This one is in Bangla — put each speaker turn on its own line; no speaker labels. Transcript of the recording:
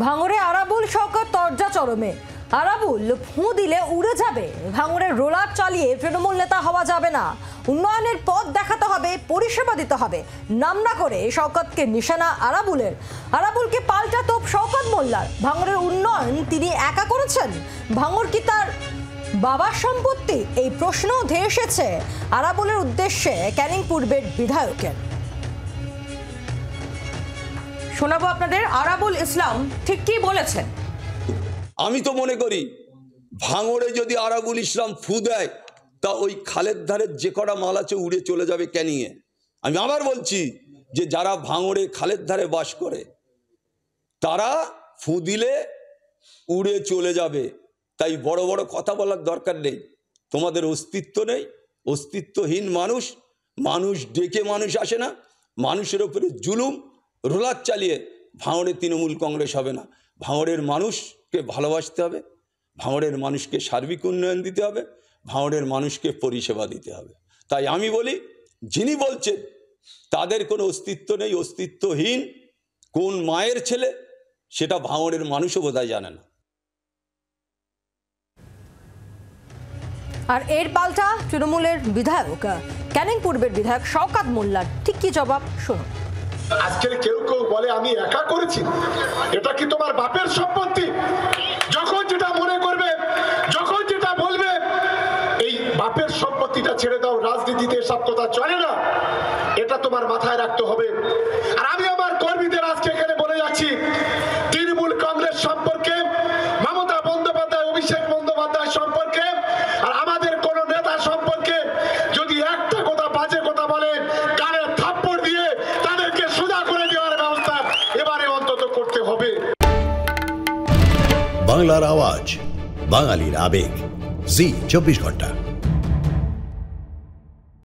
ভাঙড়ে আরাবুল শওকত তরজা চরমে। আরাবুল ফু দিলে উড়ে যাবে। ভাঙড়ের রোলার চালিয়ে তৃণমূল নেতা হওয়া যাবে না, উন্নয়নের পথ দেখাতে হবে, পরিষেবা দিতে হবে। নাম না করে শওকতকে নিশানা আরাবুলের। আরাবুলকে পাল্টা তোপ শওকত মোল্লার। ভাঙড়ের উন্নয়ন তিনি একা করেছেন, ভাঙড় কি তার বাবার সম্পত্তি? এই প্রশ্ন উঠে এসেছে আরাবুলের উদ্দেশ্যে ক্যানিং পূর্বের বিধায়কের। শোনাবো আপনাদের আরাবুল ইসলাম ঠিক কি বলেছেন।
আমি তো মনে করি ভাঙড়ে যদি আরাবুল ইসলাম ফু দেয় তা ওই খালের ধারে যে কটা মাল আছে উড়ে চলে যাবে ক্যানিংয়ে। আমি আবার বলছি যে যারা ভাঙড়ে খালের ধারে বাস করে তারা ফু দিলে উড়ে চলে যাবে। তাই বড় বড় কথা বলার দরকার নেই। তোমাদের অস্তিত্ব নেই, অস্তিত্বহীন মানুষ। মানুষ ডেকে মানুষ আসে না, মানুষের ওপরে জুলুম রোলার চালিয়ে ভাঙড়ে তৃণমূল কংগ্রেস হবে না। ভাঙড়ের মানুষকে ভালোবাসতে হবে, ভাঙড়ের মানুষকে সার্বিক উন্নয়ন দিতে হবে, ভাঙড়ের মানুষকে পরিষেবা দিতে হবে। তাই আমি বলি যিনি বলছেন তাদের কোনো অস্তিত্ব নেই, অস্তিত্বহীন কোন মায়ের ছেলে সেটা ভাঙড়ের মানুষও বোধহয় জানে না।
আর এর পাল্টা তৃণমূলের বিধায়ক ক্যানিং পূর্বের বিধায়ক শওকত মোল্লার ঠিক কি জবাব শুনুন।
আজকের কেউ কেউ বলে আমি একা করেছি, এটা কি তোমার বাপের সম্পত্তি? যখন যেটা মনে করবে, যখন যেটা বলবে, এই বাপের সম্পত্তিটা ছেড়ে দাও। রাজনীতিতে সব কথা চলে না, এটা তোমার মাথায় রাখতে হবে। আর আমি আমার কর্মীদের আজকে এখানে বলে যাচ্ছি, তৃণমূল কংগ্রেস সম্পর্কে, মমতা বন্দ্যোপাধ্যায়, অভিষেক বন্দ্যোপাধ্যায় সম্পর্কে, আর আমাদের কোন নেতা সম্পর্কে যদি একটা কথা বাজে কথা বলে কানে থাপ্পড় দিয়ে তাদেরকে সোজা করে দেওয়ার ব্যবস্থা এবারে অন্তত করতে হবে।
বাংলার আওয়াজ, বাঙালির আবেগ, জি 24 ঘন্টা।